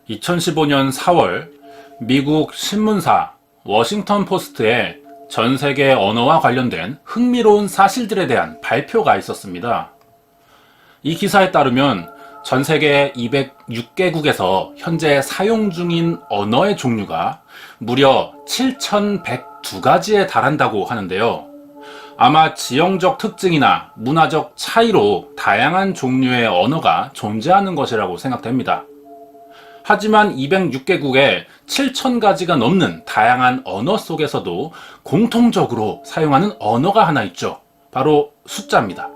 2015년 4월 미국 신문사 워싱턴 포스트에 전 세계 언어와 관련된 흥미로운 사실들에 대한 발표가 있었습니다. 이 기사에 따르면 전 세계 206개국에서 현재 사용 중인 언어의 종류가 무려 7,102가지에 달한다고 하는데요. 아마 지형적 특징이나 문화적 차이로 다양한 종류의 언어가 존재하는 것이라고 생각됩니다. 하지만 206개국에 7,000가지가 넘는 다양한 언어 속에서도 공통적으로 사용하는 언어가 하나 있죠. 바로 숫자입니다.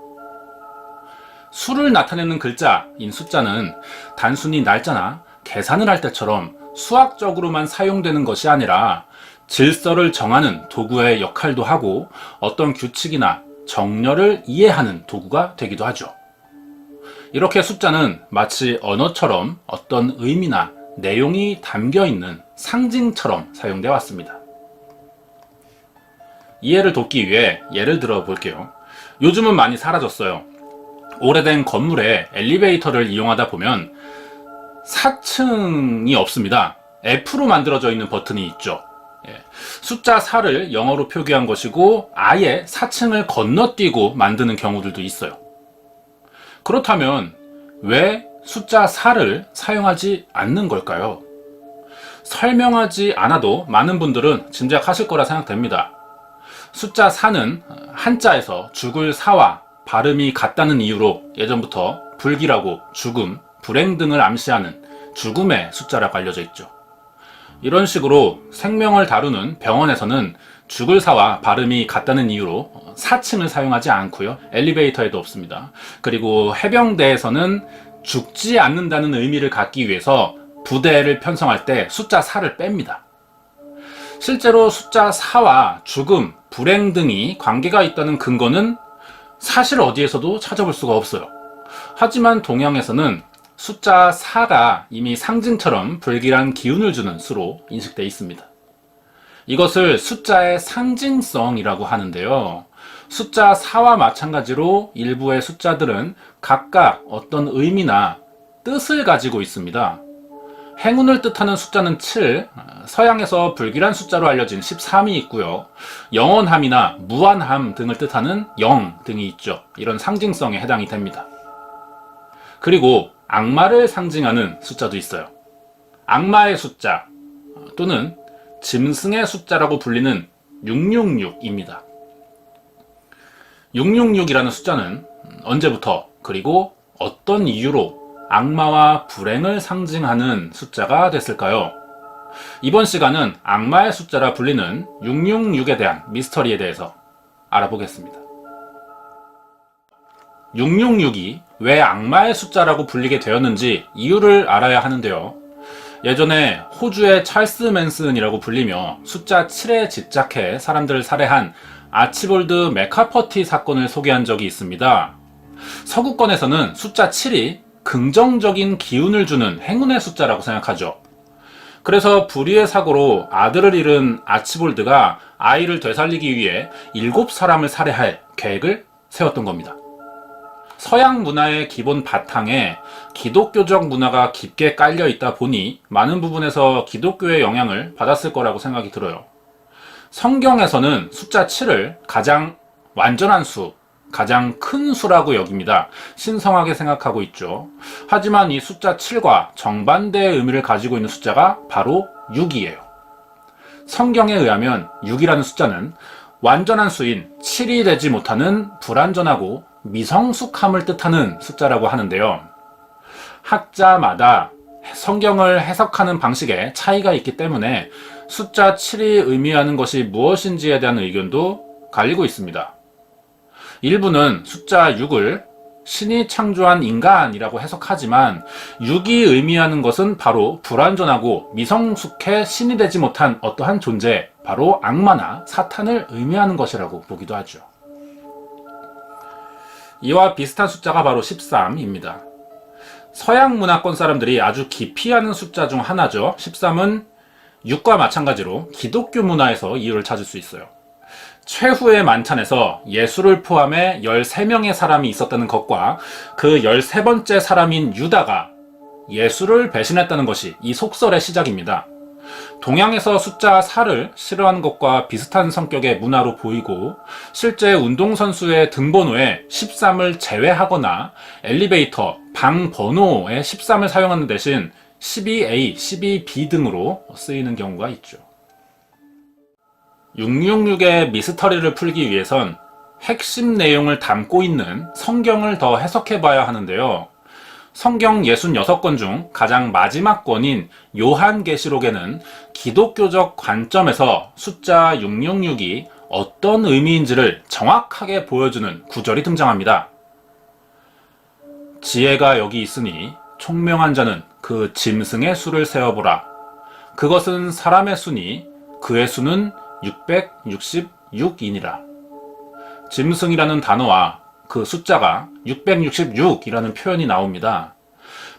수를 나타내는 글자인 숫자는 단순히 날짜나 계산을 할 때처럼 수학적으로만 사용되는 것이 아니라 질서를 정하는 도구의 역할도 하고 어떤 규칙이나 정렬을 이해하는 도구가 되기도 하죠. 이렇게 숫자는 마치 언어처럼 어떤 의미나 내용이 담겨있는 상징처럼 사용되어 왔습니다. 이해를 돕기 위해 예를 들어 볼게요. 요즘은 많이 사라졌어요. 오래된 건물에 엘리베이터를 이용하다 보면 4층이 없습니다. F로 만들어져 있는 버튼이 있죠. 숫자 4를 영어로 표기한 것이고 아예 4층을 건너뛰고 만드는 경우들도 있어요. 그렇다면 왜 숫자 4를 사용하지 않는 걸까요? 설명하지 않아도 많은 분들은 짐작하실 거라 생각됩니다. 숫자 4는 한자에서 죽을 사와 발음이 같다는 이유로 예전부터 불길하고 죽음, 불행 등을 암시하는 죽음의 숫자라고 알려져 있죠. 이런 식으로 생명을 다루는 병원에서는 죽을 사와 발음이 같다는 이유로 4층을 사용하지 않고요. 엘리베이터에도 없습니다. 그리고 해병대에서는 죽지 않는다는 의미를 갖기 위해서 부대를 편성할 때 숫자 4를 뺍니다. 실제로 숫자 4와 죽음, 불행 등이 관계가 있다는 근거는 사실 어디에서도 찾아볼 수가 없어요. 하지만 동양에서는 숫자 4가 이미 상징처럼 불길한 기운을 주는 수로 인식되어 있습니다. 이것을 숫자의 상징성이라고 하는데요. 숫자 4와 마찬가지로 일부의 숫자들은 각각 어떤 의미나 뜻을 가지고 있습니다. 행운을 뜻하는 숫자는 7, 서양에서 불길한 숫자로 알려진 13이 있고요. 영원함이나 무한함 등을 뜻하는 0 등이 있죠. 이런 상징성에 해당이 됩니다. 그리고 악마를 상징하는 숫자도 있어요. 악마의 숫자 또는 짐승의 숫자라고 불리는 666입니다. 666이라는 숫자는 언제부터 그리고 어떤 이유로 악마와 불행을 상징하는 숫자가 됐을까요? 이번 시간은 악마의 숫자라 불리는 666에 대한 미스터리에 대해서 알아보겠습니다. 666이 왜 악마의 숫자라고 불리게 되었는지 이유를 알아야 하는데요. 예전에 호주의 찰스 맨슨이라고 불리며 숫자 7에 집착해 사람들을 살해한 아치볼드 맥카퍼티 사건을 소개한 적이 있습니다. 서구권에서는 숫자 7이 긍정적인 기운을 주는 행운의 숫자라고 생각하죠. 그래서 불의의 사고로 아들을 잃은 아치볼드가 아이를 되살리기 위해 7사람을 살해할 계획을 세웠던 겁니다. 서양 문화의 기본 바탕에 기독교적 문화가 깊게 깔려 있다 보니 많은 부분에서 기독교의 영향을 받았을 거라고 생각이 들어요. 성경에서는 숫자 7을 가장 완전한 수, 가장 큰 수라고 여깁니다. 신성하게 생각하고 있죠. 하지만 이 숫자 7과 정반대의 의미를 가지고 있는 숫자가 바로 6이에요. 성경에 의하면 6이라는 숫자는 완전한 수인 7이 되지 못하는 불완전하고 미성숙함을 뜻하는 숫자라고 하는데요. 학자마다 성경을 해석하는 방식에 차이가 있기 때문에 숫자 7이 의미하는 것이 무엇인지에 대한 의견도 갈리고 있습니다. 일부는 숫자 6을 신이 창조한 인간이라고 해석하지만 6이 의미하는 것은 바로 불완전하고 미성숙해 신이 되지 못한 어떠한 존재, 바로 악마나 사탄을 의미하는 것이라고 보기도 하죠. 이와 비슷한 숫자가 바로 13입니다. 서양 문화권 사람들이 아주 깊이 아는 숫자 중 하나죠. 13은 6과 마찬가지로 기독교 문화에서 이유를 찾을 수 있어요. 최후의 만찬에서 예수를 포함해 13명의 사람이 있었다는 것과 그 13번째 사람인 유다가 예수를 배신했다는 것이 이 속설의 시작입니다. 동양에서 숫자 4를 싫어하는 것과 비슷한 성격의 문화로 보이고, 실제 운동선수의 등번호에 13을 제외하거나 엘리베이터, 방 번호에 13을 사용하는 대신 12A, 12B 등으로 쓰이는 경우가 있죠. 666의 미스터리를 풀기 위해선 핵심 내용을 담고 있는 성경을 더 해석해 봐야 하는데요. 성경 66권 중 가장 마지막 권인 요한계시록에는 기독교적 관점에서 숫자 666이 어떤 의미인지를 정확하게 보여주는 구절이 등장합니다. 지혜가 여기 있으니 총명한 자는 그 짐승의 수를 세어보라. 그것은 사람의 수니 그의 수는 666이니라. 짐승이라는 단어와 그 숫자가 666이라는 표현이 나옵니다.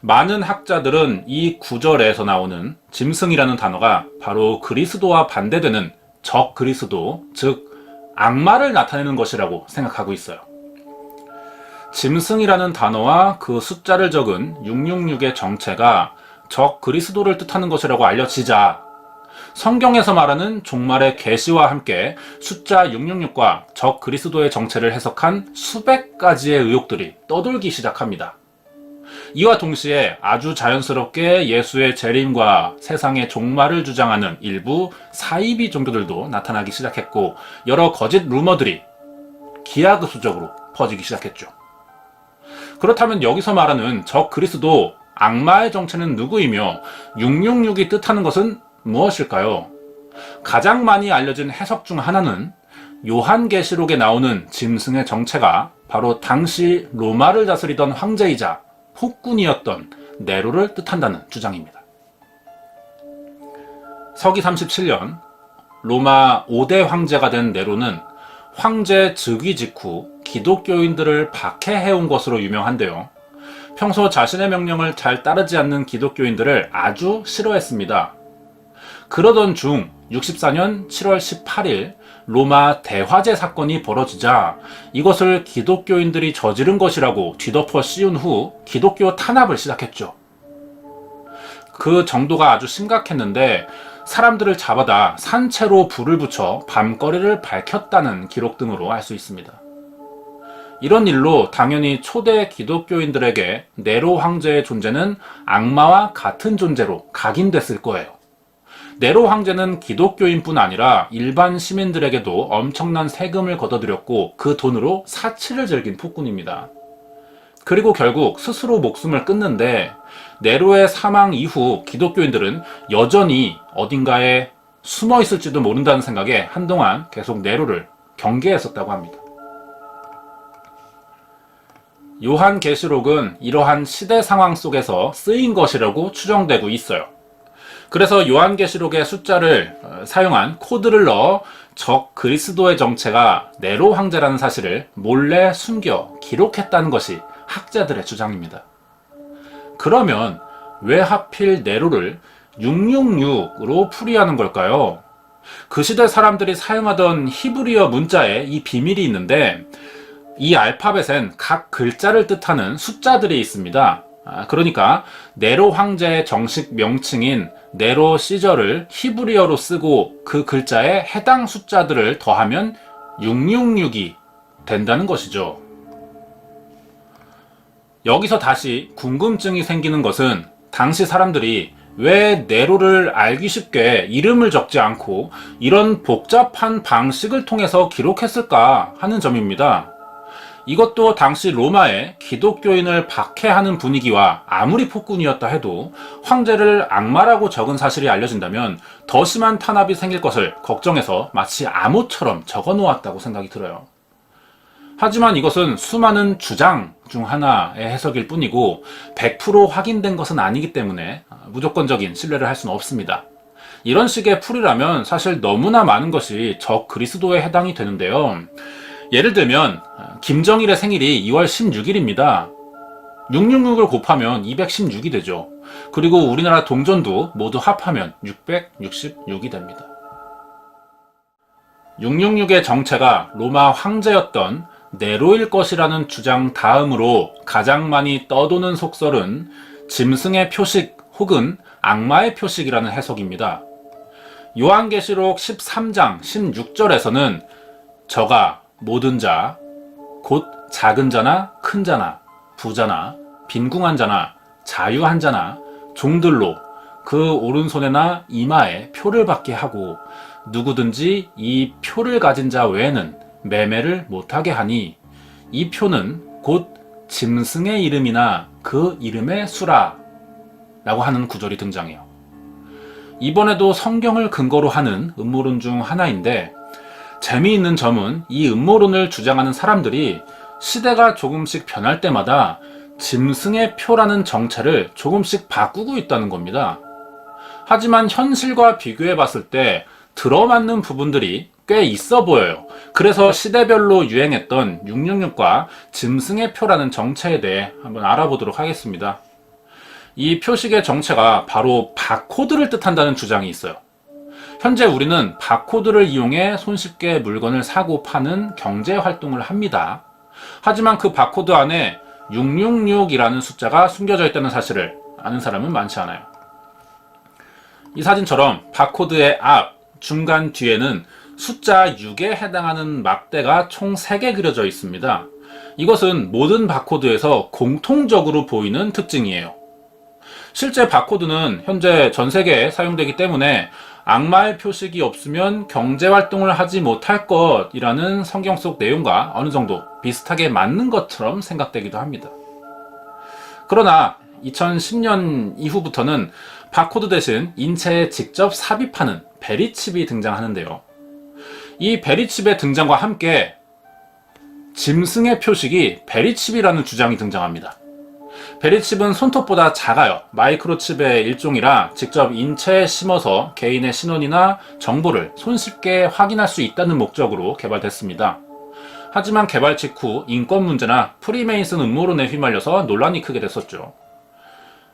많은 학자들은 이 구절에서 나오는 짐승이라는 단어가 바로 그리스도와 반대되는 적 그리스도, 즉 악마를 나타내는 것이라고 생각하고 있어요. 짐승이라는 단어와 그 숫자를 적은 666의 정체가 적 그리스도를 뜻하는 것이라고 알려지자 성경에서 말하는 종말의 계시와 함께 숫자 666과 적 그리스도의 정체를 해석한 수백 가지의 의혹들이 떠돌기 시작합니다. 이와 동시에 아주 자연스럽게 예수의 재림과 세상의 종말을 주장하는 일부 사이비 종교들도 나타나기 시작했고, 여러 거짓 루머들이 기하급수적으로 퍼지기 시작했죠. 그렇다면 여기서 말하는 적 그리스도, 악마의 정체는 누구이며 666이 뜻하는 것은 무엇일까요? 가장 많이 알려진 해석 중 하나는 요한계시록에 나오는 짐승의 정체가 바로 당시 로마를 다스리던 황제이자 폭군이었던 네로를 뜻한다는 주장입니다. 서기 37년 로마 5대 황제가 된 네로는 황제 즉위 직후 기독교인들을 박해해온 것으로 유명한데요. 평소 자신의 명령을 잘 따르지 않는 기독교인들을 아주 싫어했습니다. 그러던 중 64년 7월 18일 로마 대화재 사건이 벌어지자 이것을 기독교인들이 저지른 것이라고 뒤덮어 씌운 후 기독교 탄압을 시작했죠. 그 정도가 아주 심각했는데 사람들을 잡아다 산채로 불을 붙여 밤거리를 밝혔다는 기록 등으로 알 수 있습니다. 이런 일로 당연히 초대 기독교인들에게 네로 황제의 존재는 악마와 같은 존재로 각인됐을 거예요. 네로 황제는 기독교인뿐 아니라 일반 시민들에게도 엄청난 세금을 걷어들였고 그 돈으로 사치를 즐긴 폭군입니다. 그리고 결국 스스로 목숨을 끊는데 네로의 사망 이후 기독교인들은 여전히 어딘가에 숨어 있을지도 모른다는 생각에 한동안 계속 네로를 경계했었다고 합니다. 요한계시록은 이러한 시대 상황 속에서 쓰인 것이라고 추정되고 있어요. 그래서 요한계시록의 숫자를 사용한 코드를 넣어 적 그리스도의 정체가 네로 황제라는 사실을 몰래 숨겨 기록했다는 것이 학자들의 주장입니다. 그러면 왜 하필 네로를 666으로 풀이하는 걸까요? 그 시대 사람들이 사용하던 히브리어 문자에 이 비밀이 있는데 이 알파벳엔 각 글자를 뜻하는 숫자들이 있습니다. 그러니까 네로 황제의 정식 명칭인 네로 시저를 히브리어로 쓰고 그 글자에 해당 숫자들을 더하면 666이 된다는 것이죠. 여기서 다시 궁금증이 생기는 것은 당시 사람들이 왜 네로를 알기 쉽게 이름을 적지 않고 이런 복잡한 방식을 통해서 기록했을까 하는 점입니다. 이것도 당시 로마의 기독교인을 박해하는 분위기와 아무리 폭군이었다 해도 황제를 악마라고 적은 사실이 알려진다면 더 심한 탄압이 생길 것을 걱정해서 마치 암호처럼 적어 놓았다고 생각이 들어요. 하지만 이것은 수많은 주장 중 하나의 해석일 뿐이고 100% 확인된 것은 아니기 때문에 무조건적인 신뢰를 할 수는 없습니다. 이런 식의 풀이라면 사실 너무나 많은 것이 적 그리스도에 해당이 되는데요. 예를 들면 김정일의 생일이 2월 16일입니다. 666을 곱하면 216이 되죠. 그리고 우리나라 동전도 모두 합하면 666이 됩니다. 666의 정체가 로마 황제였던 네로일 것이라는 주장 다음으로 가장 많이 떠도는 속설은 짐승의 표식 혹은 악마의 표식이라는 해석입니다. 요한계시록 13장 16절에서는 저가 모든 자, 곧 작은 자나 큰 자나 부자나 빈궁한 자나 자유한 자나 종들로 그 오른손에나 이마에 표를 받게 하고 누구든지 이 표를 가진 자 외에는 매매를 못하게 하니 이 표는 곧 짐승의 이름이나 그 이름의 수라 라고 하는 구절이 등장해요. 이번에도 성경을 근거로 하는 음모론 중 하나인데 재미있는 점은 이 음모론을 주장하는 사람들이 시대가 조금씩 변할 때마다 짐승의 표라는 정체를 조금씩 바꾸고 있다는 겁니다. 하지만 현실과 비교해 봤을 때 들어맞는 부분들이 꽤 있어 보여요. 그래서 시대별로 유행했던 666과 짐승의 표라는 정체에 대해 한번 알아보도록 하겠습니다. 이 표식의 정체가 바로 바코드를 뜻한다는 주장이 있어요. 현재 우리는 바코드를 이용해 손쉽게 물건을 사고 파는 경제 활동을 합니다. 하지만 그 바코드 안에 666이라는 숫자가 숨겨져 있다는 사실을 아는 사람은 많지 않아요. 이 사진처럼 바코드의 앞, 중간 뒤에는 숫자 6에 해당하는 막대가 총 3개 그려져 있습니다. 이것은 모든 바코드에서 공통적으로 보이는 특징이에요. 실제 바코드는 현재 전 세계에 사용되기 때문에 악마의 표식이 없으면 경제활동을 하지 못할 것이라는 성경 속 내용과 어느 정도 비슷하게 맞는 것처럼 생각되기도 합니다. 그러나 2010년 이후부터는 바코드 대신 인체에 직접 삽입하는 베리칩이 등장하는데요. 이 베리칩의 등장과 함께 짐승의 표식이 베리칩이라는 주장이 등장합니다. 베리칩은 손톱보다 작아요. 마이크로칩의 일종이라 직접 인체에 심어서 개인의 신원이나 정보를 손쉽게 확인할 수 있다는 목적으로 개발됐습니다. 하지만 개발 직후 인권 문제나 프리메이슨 음모론에 휘말려서 논란이 크게 됐었죠.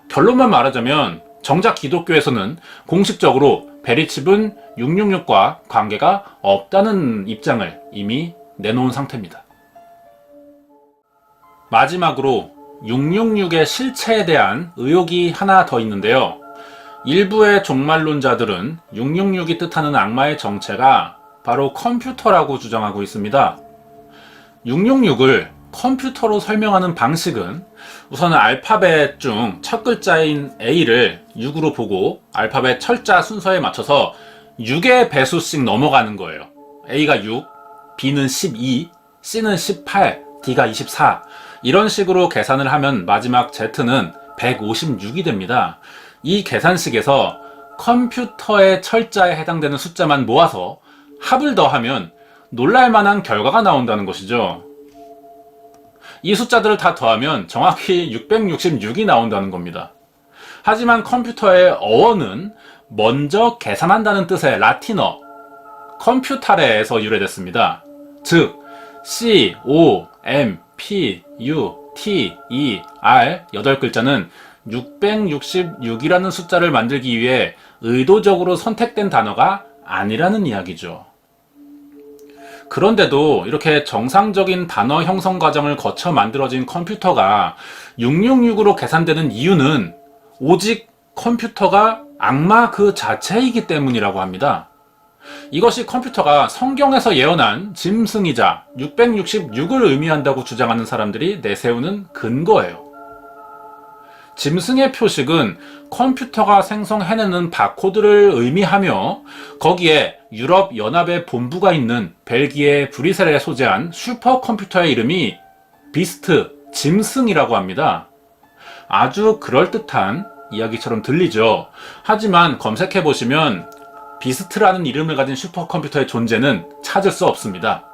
결론만 말하자면 정작 기독교에서는 공식적으로 베리칩은 666과 관계가 없다는 입장을 이미 내놓은 상태입니다. 마지막으로 666의 실체에 대한 의혹이 하나 더 있는데요. 일부의 종말론자들은 666이 뜻하는 악마의 정체가 바로 컴퓨터라고 주장하고 있습니다. 666을 컴퓨터로 설명하는 방식은 우선 알파벳 중 첫 글자인 A를 6으로 보고 알파벳 철자 순서에 맞춰서 6의 배수씩 넘어가는 거예요. A가 6, B는 12, C는 18, D가 24 이런 식으로 계산을 하면 마지막 Z는 156이 됩니다. 이 계산식에서 컴퓨터의 철자에 해당되는 숫자만 모아서 합을 더하면 놀랄만한 결과가 나온다는 것이죠. 이 숫자들을 다 더하면 정확히 666이 나온다는 겁니다. 하지만 컴퓨터의 어원은 먼저 계산한다는 뜻의 라틴어 컴퓨타레에서 유래됐습니다. 즉 C, O, M, P, U, T, E, R 8글자는 666이라는 숫자를 만들기 위해 의도적으로 선택된 단어가 아니라는 이야기죠. 그런데도 이렇게 정상적인 단어 형성 과정을 거쳐 만들어진 컴퓨터가 666으로 계산되는 이유는 오직 컴퓨터가 악마 그 자체이기 때문이라고 합니다. 이것이 컴퓨터가 성경에서 예언한 짐승이자 666을 의미한다고 주장하는 사람들이 내세우는 근거예요. 짐승의 표식은 컴퓨터가 생성해내는 바코드를 의미하며 거기에 유럽연합의 본부가 있는 벨기에 브뤼셀에 소재한 슈퍼컴퓨터의 이름이 비스트, 짐승이라고 합니다. 아주 그럴듯한 이야기처럼 들리죠. 하지만 검색해보시면 비스트라는 이름을 가진 슈퍼컴퓨터의 존재는 찾을 수 없습니다.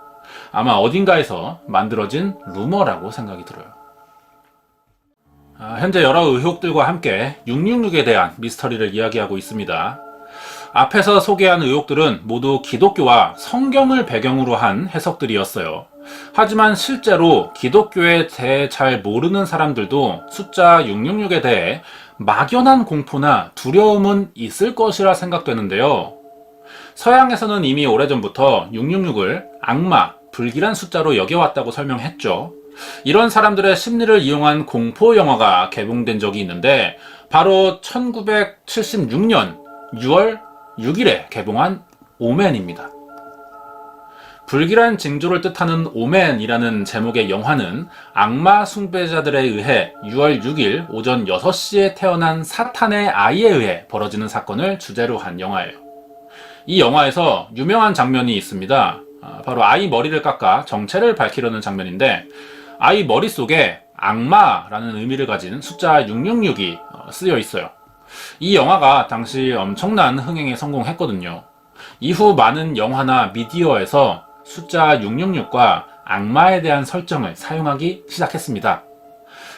아마 어딘가에서 만들어진 루머라고 생각이 들어요. 현재 여러 의혹들과 함께 666에 대한 미스터리를 이야기하고 있습니다. 앞에서 소개한 의혹들은 모두 기독교와 성경을 배경으로 한 해석들이었어요. 하지만 실제로 기독교에 대해 잘 모르는 사람들도 숫자 666에 대해 막연한 공포나 두려움은 있을 것이라 생각되는데요. 서양에서는 이미 오래전부터 666을 악마, 불길한 숫자로 여겨왔다고 설명했죠. 이런 사람들의 심리를 이용한 공포 영화가 개봉된 적이 있는데 바로 1976년 6월 6일에 개봉한 오맨입니다. 불길한 징조를 뜻하는 오맨이라는 제목의 영화는 악마 숭배자들에 의해 6월 6일 오전 6시에 태어난 사탄의 아이에 의해 벌어지는 사건을 주제로 한 영화예요. 이 영화에서 유명한 장면이 있습니다. 바로 아이 머리를 깎아 정체를 밝히려는 장면인데 아이 머릿속에 악마라는 의미를 가진 숫자 666이 쓰여 있어요. 이 영화가 당시 엄청난 흥행에 성공했거든요. 이후 많은 영화나 미디어에서 숫자 666과 악마에 대한 설정을 사용하기 시작했습니다.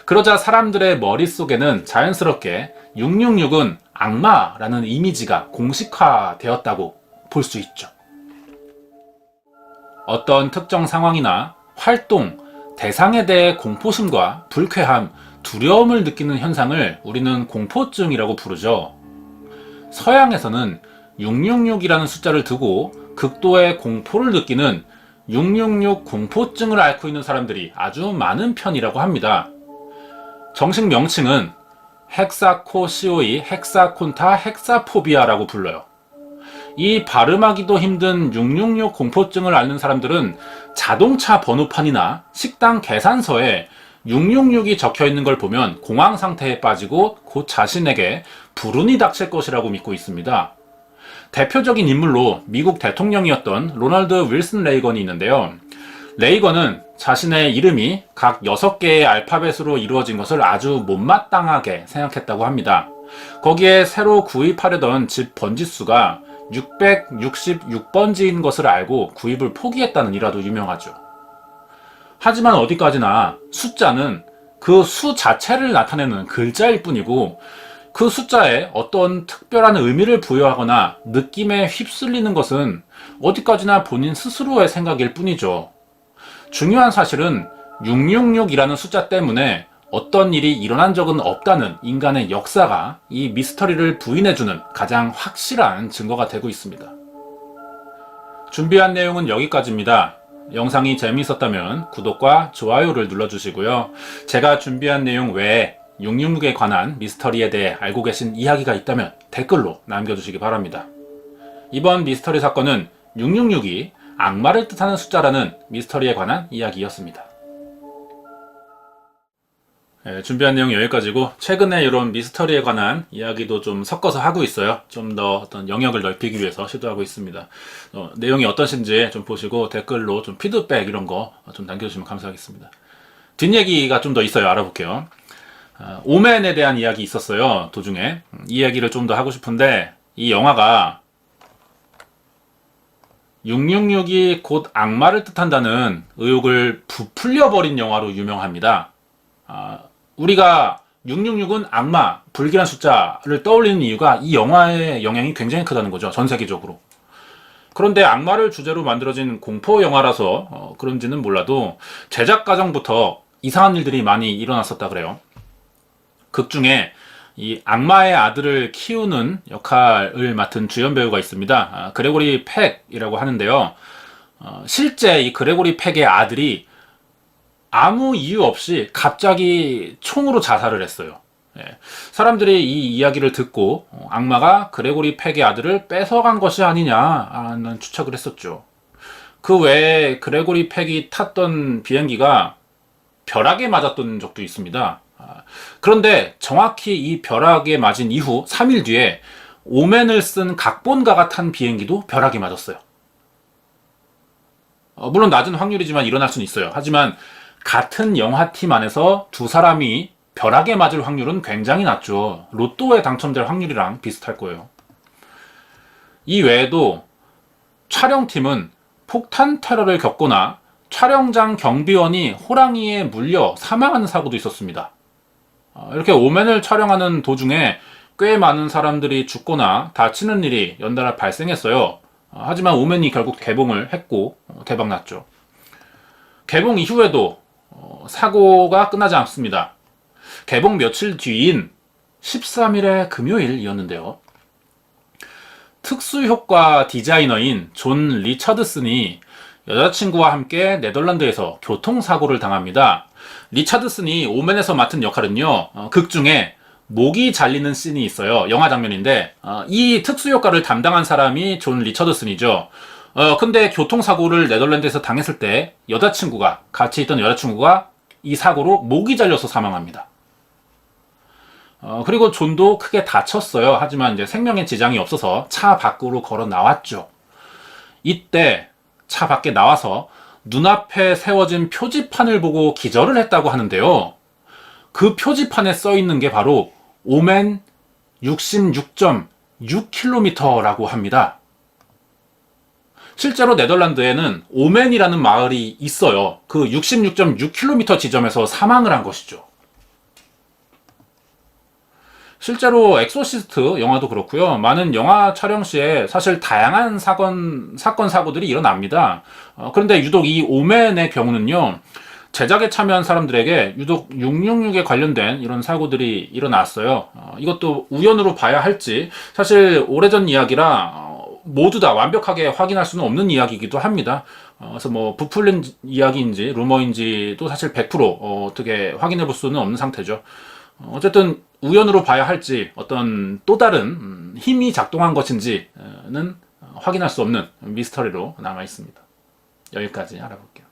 그러자 사람들의 머릿속에는 자연스럽게 666은 악마라는 이미지가 공식화되었다고 볼 수 있죠. 어떤 특정 상황이나 활동, 대상에 대해 공포심과 불쾌함, 두려움을 느끼는 현상을 우리는 공포증이라고 부르죠. 서양에서는 666이라는 숫자를 두고 극도의 공포를 느끼는 666 공포증을 앓고 있는 사람들이 아주 많은 편이라고 합니다. 정식 명칭은 헥사코시오이 헥사콘타 헥사포비아라고 불러요. 이 발음하기도 힘든 666 공포증을 앓는 사람들은 자동차 번호판이나 식당 계산서에 666이 적혀 있는 걸 보면 공황 상태에 빠지고 곧 자신에게 불운이 닥칠 것이라고 믿고 있습니다. 대표적인 인물로 미국 대통령이었던 로널드 윌슨 레이건이 있는데요. 레이건은 자신의 이름이 각 6개의 알파벳으로 이루어진 것을 아주 못마땅하게 생각했다고 합니다. 거기에 새로 구입하려던 집 번지수가 666번지인 것을 알고 구입을 포기했다는 일화도 유명하죠. 하지만 어디까지나 숫자는 그 수 자체를 나타내는 글자일 뿐이고 그 숫자에 어떤 특별한 의미를 부여하거나 느낌에 휩쓸리는 것은 어디까지나 본인 스스로의 생각일 뿐이죠. 중요한 사실은 666이라는 숫자 때문에 어떤 일이 일어난 적은 없다는 인간의 역사가 이 미스터리를 부인해주는 가장 확실한 증거가 되고 있습니다. 준비한 내용은 여기까지입니다. 영상이 재미있었다면 구독과 좋아요를 눌러주시고요. 제가 준비한 내용 외에 666에 관한 미스터리에 대해 알고 계신 이야기가 있다면 댓글로 남겨주시기 바랍니다. 이번 미스터리 사건은 666이 악마를 뜻하는 숫자라는 미스터리에 관한 이야기였습니다. 준비한 내용 여기까지고 최근에 이런 미스터리에 관한 이야기도 좀 섞어서 하고 있어요. 좀 더 어떤 영역을 넓히기 위해서 시도하고 있습니다. 내용이 어떠신지 좀 보시고 댓글로 좀 피드백 이런 거 좀 남겨주시면 감사하겠습니다. 뒷얘기가 좀 더 있어요. 알아볼게요. 오맨에 대한 이야기 있었어요. 도중에 이 이야기를 좀 더 하고 싶은데 이 영화가 666이 곧 악마를 뜻한다는 의혹을 부풀려버린 영화로 유명합니다. 우리가 666은 악마, 불길한 숫자를 떠올리는 이유가 이 영화의 영향이 굉장히 크다는 거죠. 전 세계적으로. 그런데 악마를 주제로 만들어진 공포 영화라서 그런지는 몰라도 제작 과정부터 이상한 일들이 많이 일어났었다 그래요. 극 중에 이 악마의 아들을 키우는 역할을 맡은 주연 배우가 있습니다. 그레고리 팩이라고 하는데요. 실제 이 그레고리 팩의 아들이 아무 이유 없이 갑자기 총으로 자살을 했어요. 사람들이 이 이야기를 듣고 악마가 그레고리 팩의 아들을 뺏어간 것이 아니냐는 추측을 했었죠. 그 외에 그레고리 팩이 탔던 비행기가 벼락에 맞았던 적도 있습니다. 그런데 정확히 이 벼락에 맞은 이후 3일 뒤에 오맨을 쓴 각본가가 탄 비행기도 벼락에 맞았어요. 물론 낮은 확률이지만 일어날 수는 있어요. 하지만 같은 영화팀 안에서 두 사람이 벼락에 맞을 확률은 굉장히 낮죠. 로또에 당첨될 확률이랑 비슷할 거예요. 이 외에도 촬영팀은 폭탄 테러를 겪거나 촬영장 경비원이 호랑이에 물려 사망하는 사고도 있었습니다. 이렇게 오맨을 촬영하는 도중에 꽤 많은 사람들이 죽거나 다치는 일이 연달아 발생했어요. 하지만 오맨이 결국 개봉을 했고 대박났죠. 개봉 이후에도 사고가 끝나지 않습니다. 개봉 며칠 뒤인 13일의 금요일이었는데요. 특수효과 디자이너인 존 리처드슨이 여자친구와 함께 네덜란드에서 교통사고를 당합니다. 리차드슨이 오맨에서 맡은 역할은요, 극 중에 목이 잘리는 씬이 있어요. 영화 장면인데, 이 특수효과를 담당한 사람이 존 리처드슨이죠. 근데 교통사고를 네덜란드에서 당했을 때 같이 있던 여자친구가 이 사고로 목이 잘려서 사망합니다. 그리고 존도 크게 다쳤어요. 하지만 이제 생명에 지장이 없어서 차 밖으로 걸어 나왔죠. 이때 차 밖에 나와서 눈앞에 세워진 표지판을 보고 기절을 했다고 하는데요. 그 표지판에 써 있는 게 바로 오맨 66.6km라고 합니다. 실제로 네덜란드에는 오맨이라는 마을이 있어요. 그 66.6km 지점에서 사망을 한 것이죠. 실제로 엑소시스트 영화도 그렇고요. 많은 영화 촬영 시에 사실 다양한 사건, 사고들이 일어납니다. 그런데 유독 이 오맨의 경우는요. 제작에 참여한 사람들에게 유독 666에 관련된 이런 사고들이 일어났어요. 이것도 우연으로 봐야 할지 사실 오래전 이야기라 모두 다 완벽하게 확인할 수는 없는 이야기이기도 합니다. 그래서 뭐 부풀린 이야기인지 루머인지도 사실 100% 어떻게 확인해 볼 수는 없는 상태죠. 어쨌든 우연으로 봐야 할지 어떤 또 다른 힘이 작동한 것인지는 확인할 수 없는 미스터리로 남아 있습니다. 여기까지 알아볼게요.